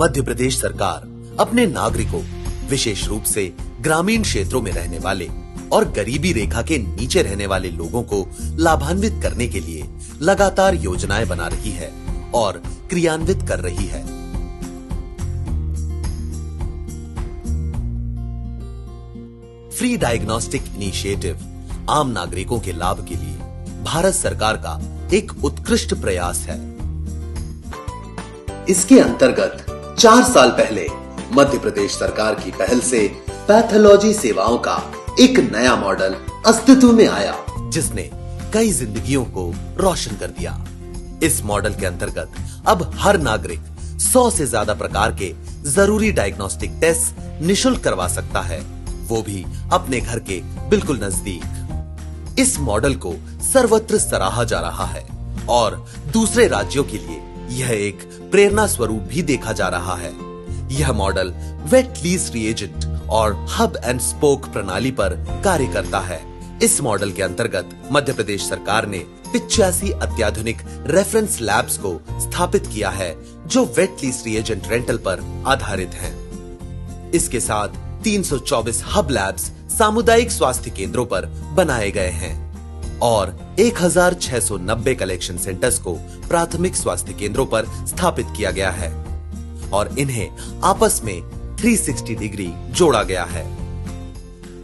मध्य प्रदेश सरकार अपने नागरिकों, विशेष रूप से ग्रामीण क्षेत्रों में रहने वाले और गरीबी रेखा के नीचे रहने वाले लोगों को लाभान्वित करने के लिए लगातार योजनाएं बना रही है और क्रियान्वित कर रही है। फ्री डायग्नोस्टिक इनिशिएटिव आम नागरिकों के लाभ के लिए भारत सरकार का एक उत्कृष्ट प्रयास है। इसके अंतर्गत 4 साल पहले मध्य प्रदेश सरकार की पहल से पैथोलॉजी सेवाओं का एक नया मॉडल अस्तित्व में आया, जिसने कई जिंदगियों को रोशन कर दिया। इस मॉडल के अंतर्गत अब हर नागरिक 100 से ज्यादा प्रकार के जरूरी डायग्नोस्टिक टेस्ट निशुल्क करवा सकता है, वो भी अपने घर के बिल्कुल नजदीक। इस मॉडल को सर्वत्र सराहा जा रहा है और दूसरे राज्यों के लिए यह एक प्रेरणा स्वरूप भी देखा जा रहा है। यह मॉडल वेट लीज रिएजेंट और हब एंड स्पोक प्रणाली पर कार्य करता है। इस मॉडल के अंतर्गत मध्य प्रदेश सरकार ने 85 अत्याधुनिक रेफरेंस लैब्स को स्थापित किया है, जो वेट लीज रिएजेंट रेंटल पर आधारित हैं। इसके साथ 324 हब लैब्स सामुदायिक स्वास्थ्य केंद्रों पर बनाए गए हैं और 1690 कलेक्शन सेंटर्स को प्राथमिक स्वास्थ्य केंद्रों पर स्थापित किया गया है और इन्हें आपस में 360 डिग्री जोड़ा गया है।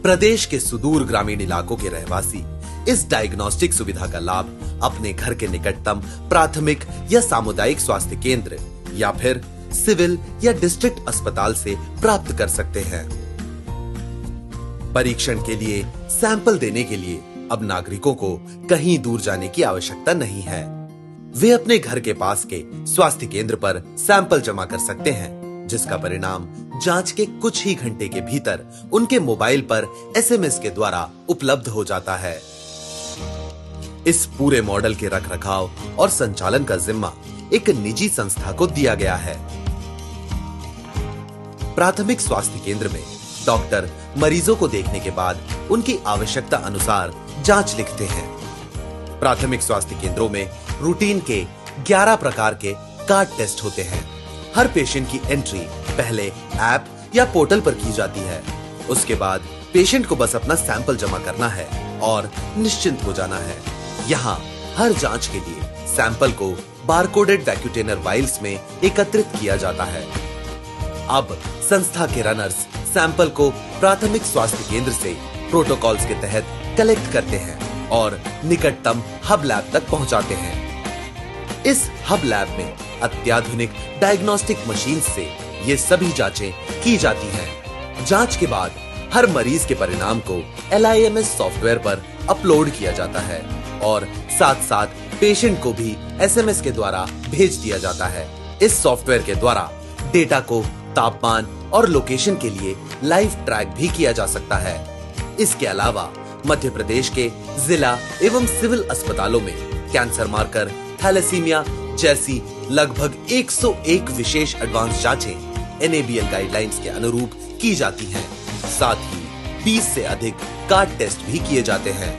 प्रदेश के सुदूर ग्रामीण इलाकों के रहवासी इस डायग्नोस्टिक सुविधा का लाभ अपने घर के निकटतम प्राथमिक या सामुदायिक स्वास्थ्य केंद्र या फिर सिविल या डिस्ट्रिक्ट अस्पताल से प्राप्त कर सकते हैं। परीक्षण के लिए सैंपल देने के लिए अब नागरिकों को कहीं दूर जाने की आवश्यकता नहीं है। वे अपने घर के पास के स्वास्थ्य केंद्र पर सैंपल जमा कर सकते हैं, जिसका परिणाम जांच के कुछ ही घंटे के भीतर उनके मोबाइल पर एसएमएस के द्वारा उपलब्ध हो जाता है। इस पूरे मॉडल के रखरखाव और संचालन का जिम्मा एक निजी संस्था को दिया गया है। प्राथमिक स्वास्थ्य केंद्र में डॉक्टर मरीजों को देखने के बाद उनकी आवश्यकता अनुसार जांच लिखते हैं। प्राथमिक स्वास्थ्य केंद्रों में रूटीन के 11 प्रकार के कार्ड टेस्ट होते हैं। हर पेशेंट की एंट्री पहले ऐप या पोर्टल पर की जाती है। उसके बाद पेशेंट को बस अपना सैंपल जमा करना है और निश्चिंत हो जाना है। यहाँ हर जांच के लिए सैंपल को बारकोडेड वैक्यूटेनर वाइल्स में एकत्रित किया जाता है। अब संस्था के रनर्स सैंपल को प्राथमिक स्वास्थ्य केंद्र से प्रोटोकॉल्स के तहत कलेक्ट करते हैं और निकटतम हब लैब तक पहुंचाते हैं। इस हब लैब में अत्याधुनिक डायग्नोस्टिक मशीन से ये सभी जांचें की जाती हैं। जांच के बाद हर मरीज के परिणाम को LIMS सॉफ्टवेयर पर अपलोड किया जाता है और साथ साथ पेशेंट को भी SMS के द्वारा भेज दिया जाता है। इस सॉफ्टवेयर के द्वारा डेटा को तापमान और लोकेशन के लिए लाइव ट्रैक भी किया जा सकता है। इसके अलावा मध्य प्रदेश के जिला एवं सिविल अस्पतालों में कैंसर मार्कर, थैलेसीमिया जैसी लगभग 101 विशेष एडवांस जांचें NABL गाइडलाइंस के अनुरूप की जाती हैं। साथ ही 20 से अधिक कार्ड टेस्ट भी किए जाते हैं।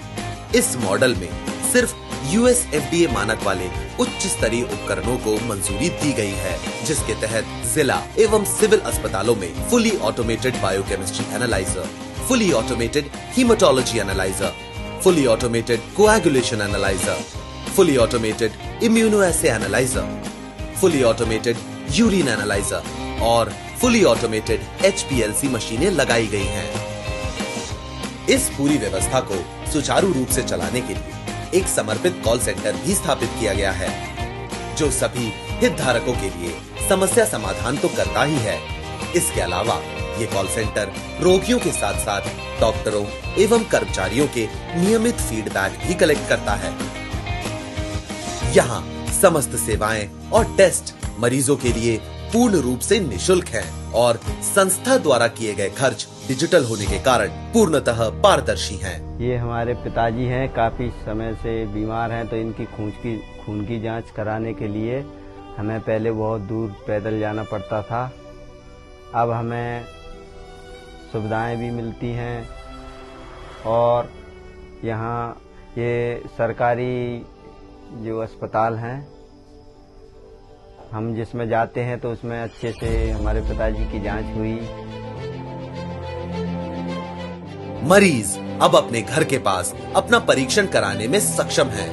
इस मॉडल में सिर्फ US FDA मानक वाले उच्च स्तरीय उपकरणों को मंजूरी दी गई है, जिसके तहत जिला एवं सिविल अस्पतालों में fully automated biochemistry analyser, fully automated haematology analyser, fully automated coagulation analyser, fully automated immunoassay analyser, fully automated urine analyser और फुली ऑटोमेटेड HPLC मशीनें लगाई गई हैं। इस पूरी व्यवस्था को सुचारू रूप से चलाने के लिए एक समर्पित कॉल सेंटर भी स्थापित किया गया है, जो सभी हितधारकों के लिए समस्या समाधान तो करता ही है। इसके अलावा ये कॉल सेंटर रोगियों के साथ साथ डॉक्टरों एवं कर्मचारियों के नियमित फीडबैक भी कलेक्ट करता है। यहाँ समस्त सेवाएं और टेस्ट मरीजों के लिए पूर्ण रूप से निशुल्क हैं और संस्था द्वारा किए गए खर्च डिजिटल होने के कारण पूर्णतः पारदर्शी हैं। ये हमारे पिताजी हैं, काफी समय से बीमार हैं, तो इनकी खून की जांच कराने के लिए हमें पहले बहुत दूर पैदल जाना पड़ता था। अब हमें सुविधाएं भी मिलती हैं और यहाँ ये सरकारी जो अस्पताल हैं हम जिसमें जाते हैं तो उसमें अच्छे से हमारे पिताजी की जांच हुई। मरीज अब अपने घर के पास अपना परीक्षण कराने में सक्षम है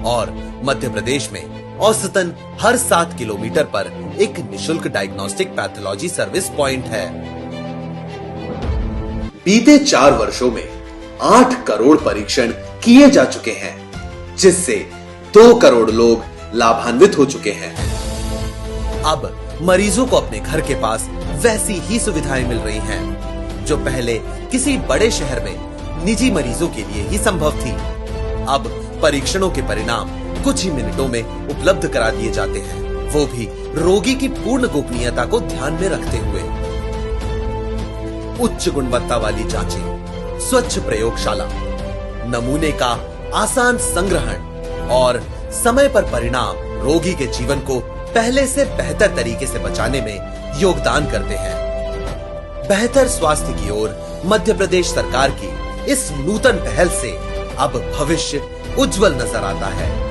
और मध्य प्रदेश में औसतन हर 7 किलोमीटर पर एक निशुल्क डायग्नोस्टिक पैथोलॉजी सर्विस पॉइंट है। बीते 4 वर्षों में 8 करोड़ परीक्षण किए जा चुके हैं, जिससे 2 करोड़ लोग लाभान्वित हो चुके हैं। अब मरीजों को अपने घर के पास वैसी ही सुविधाएं मिल रही हैं, जो पहले किसी बड़े शहर में निजी मरीजों के लिए ही संभव थी। अब परीक्षणों के परिणाम कुछ ही मिनटों में उपलब्ध करा दिए जाते हैं, वो भी रोगी की पूर्ण गोपनीयता को ध्यान में रखते हुए। उच्च गुणवत्ता वाली जांचें, स्वच्छ प्रयोगशाला, नमूने का आसान संग्रहण और समय पर परिणाम रोगी के जीवन को पहले से बेहतर तरीके से बचाने में योगदान करते हैं। बेहतर स्वास्थ्य की ओर मध्य प्रदेश सरकार की इस नूतन पहल से अब भविष्य उज्जवल नजर आता है।